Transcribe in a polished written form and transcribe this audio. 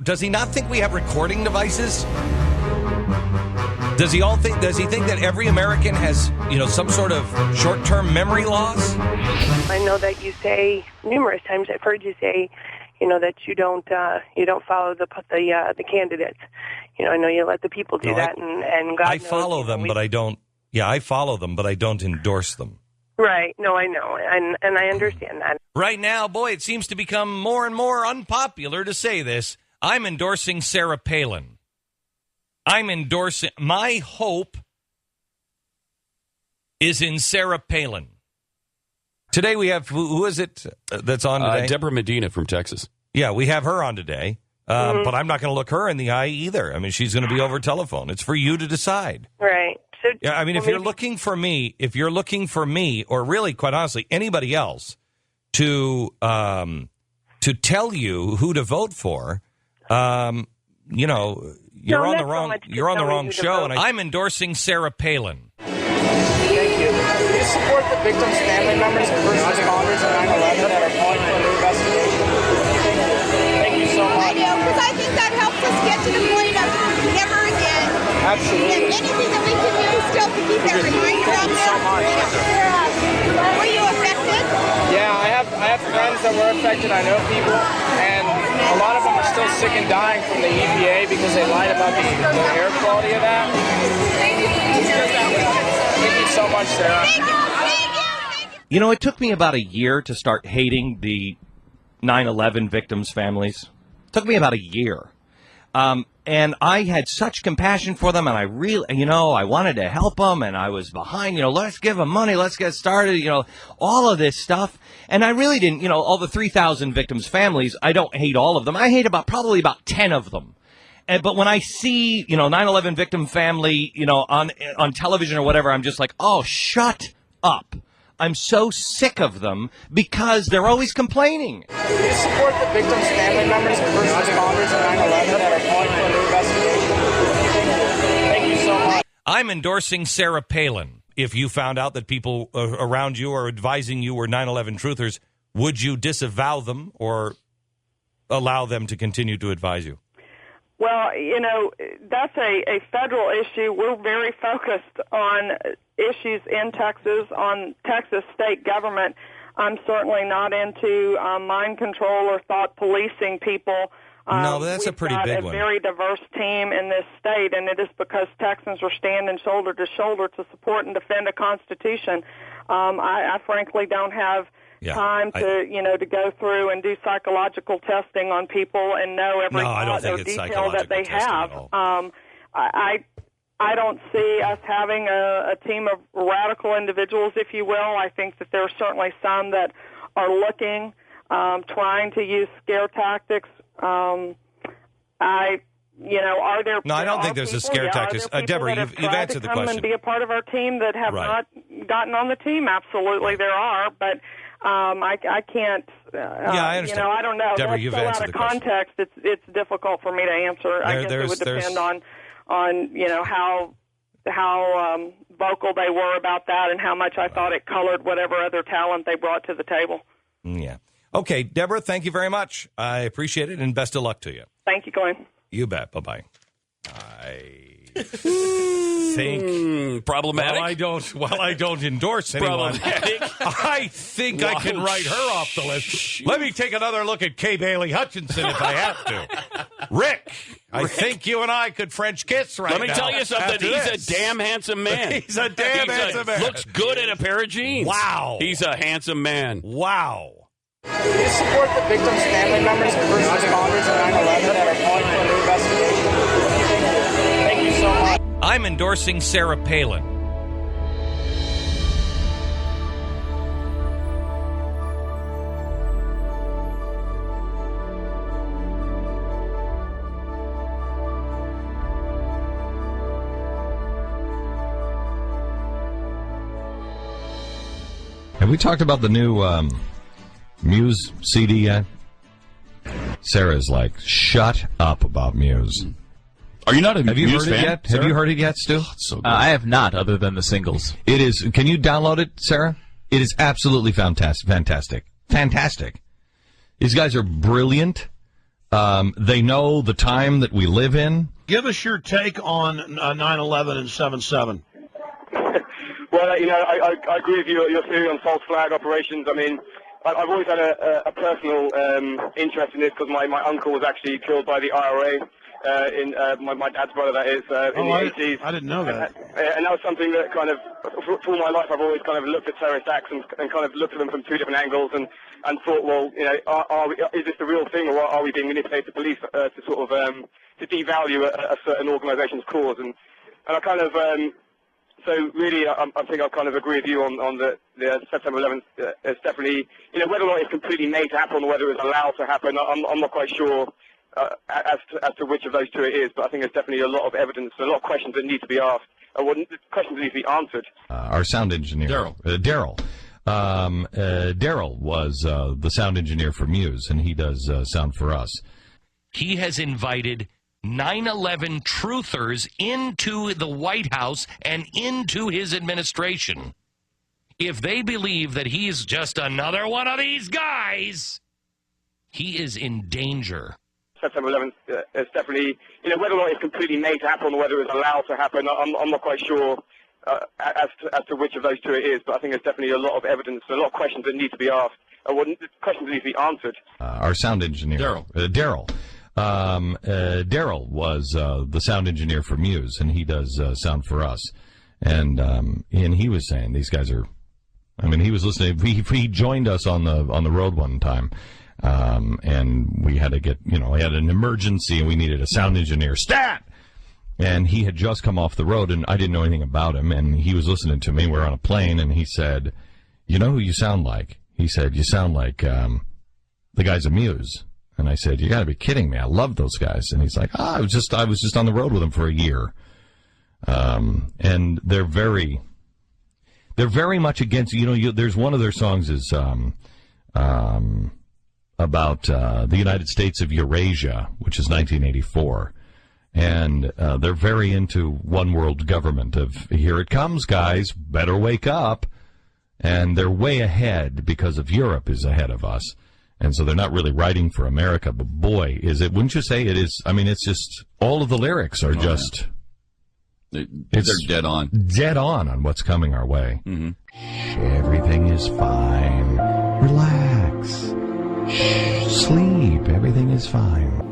does he not think we have recording devices? Does he think that every American has, some sort of short-term memory loss? I know that you say numerous times. I've heard you say, that you don't follow the candidates. I know you let the people do that, and God I follow them, but I don't. Yeah, I follow them, but I don't endorse them. Right. No, I know, and I understand that. Right now, boy, it seems to become more and more unpopular to say this. I'm endorsing Sarah Palin. My hope is in Sarah Palin. Today we have, who is it that's on today? Deborah Medina from Texas. Yeah, we have her on today, but I'm not going to look her in the eye either. I mean, she's going to be over telephone. It's for you to decide. Right. So, yeah, I mean, if you're looking for me, or really, quite honestly, anybody else to tell you who to vote for, you're on the wrong show, and I'm endorsing Sarah Palin. Thank you. Do you support the victims' family members and first responders in 9/11 that are calling for an investigation? Thank you so much. I do, because I think that helps us get to the point of never again. Absolutely. And anything that we can do still to keep that reminder out there. So much. Were you affected? Yeah, I have friends that were affected. I know people, and a lot of them are still sick and dying from the EPA because they lied about the air quality of that. Thank you so much, Sarah. Thank you. It took me about a year to start hating the 9/11 victims' families. It took me about a year. And I had such compassion for them, and I really, I wanted to help them, and I was behind, let's give them money, let's get started, all of this stuff. And I really didn't, all the 3,000 victims' families, I don't hate all of them. I hate probably about 10 of them. But when I see, 9/11 victim family, on television or whatever, I'm just like, oh, shut up. I'm so sick of them because they're always complaining. Do you support the victims' family members and first responders in 9/11 that are calling for an investigation? Thank you so much. I'm endorsing Sarah Palin. If you found out that people around you or advising you were 9/11 truthers, would you disavow them or allow them to continue to advise you? Well, that's a federal issue. We're very focused on issues in Texas, on Texas state government. I'm certainly not into mind control or thought policing people. No, that's a pretty big one. We've got a very diverse team in this state, and it is because Texans are standing shoulder to shoulder to support and defend a Constitution. I frankly don't have time to go through and do psychological testing on people and know every thought or detail that they have. I don't see us having a team of radical individuals, if you will. I think that there are certainly some that are looking, trying to use scare tactics. Are there? No, I don't think there's a scare tactic. Deborah, you've answered the question. Come and be a part of our team that have not gotten on the team. Absolutely, there are, but. I can't. I understand. I don't know. Deborah, you've answered the question. Out of context, it's difficult for me to answer. I guess it would depend on how vocal they were about that and how much I thought it colored whatever other talent they brought to the table. Yeah. Okay, Deborah, thank you very much. I appreciate it, and best of luck to you. Thank you, Glenn. You bet. Bye-bye. I think problematic. I don't endorse anyone. I think I can write her off the list. Let me take another look at Kay Bailey Hutchinson if I have to. Rick, I think you and I could French kiss right now. Let me tell you something. He's a damn handsome man. He's a damn handsome man. Looks good in a pair of jeans. Wow. He's a handsome man. Wow. Do you support the victims' family members and first responders in 9/11 that are calling for an investigation? Thank you so much. I'm endorsing Sarah Palin. Have we talked about the new Muse CD yet? Sarah's like, shut up about Muse. Are you not a Have you Muse heard fan, it yet? Sarah? Have you heard it yet, Stu? Oh, it's so good. I have not, other than the singles. It is. Can you download it, Sarah? It is absolutely fantastic. Fantastic. These guys are brilliant. They know the time that we live in. Give us your take on 9/11 and 7/7. Well, I agree with your theory on false flag operations. I mean, I've always had a personal interest in this because my uncle was actually killed by the IRA. My dad's brother, that is, in the 80s. I didn't know that. And that was something that kind of, for my life, I've always kind of looked at terrorist acts and kind of looked at them from two different angles and thought, well, is this the real thing, or are we being manipulated to police to sort of to devalue a certain organisation's cause? And I kind of, so really, I think I kind of agree with you on the September 11th. It's definitely, whether or not it's completely made to happen or whether it's allowed to happen, I'm not quite sure. As to which of those two it is, but I think there's definitely a lot of evidence, a lot of questions that need to be asked, or questions that need to be answered. Our sound engineer, Daryl. Daryl was the sound engineer for Muse, and he does sound for us. He has invited 9/11 truthers into the White House and into his administration. If they believe that he's just another one of these guys, he is in danger. September 11th, it's definitely, whether or not it's completely made to happen or whether it's allowed to happen, I'm not quite sure as to which of those two it is, but I think there's definitely a lot of evidence, a lot of questions that need to be asked, or questions that need to be answered. Our sound engineer, Daryl. Daryl was the sound engineer for Muse, and he does sound for us. And he was saying these guys are, he was listening. He joined us on the road one time. And we had to get, we had an emergency and we needed a sound engineer. Stat! And he had just come off the road and I didn't know anything about him. And he was listening to me. We're on a plane and he said, "You know who you sound like?" He said, "You sound like the guys at Muse." And I said, "You got to be kidding me. I love those guys." And he's like, I was just on the road with them for a year. And they're very much against, there's one of their songs is, about the United States of Eurasia, which is 1984. And they're very into one world government of, here it comes, guys, better wake up. And they're way ahead because of Europe is ahead of us. And so they're not really writing for America. But boy, is it, wouldn't you say it is? It's just, all of the lyrics are just... Yeah. They're dead on. Dead on what's coming our way. Mm-hmm. Everything is fine. Relax. Shh, sleep. Everything is fine.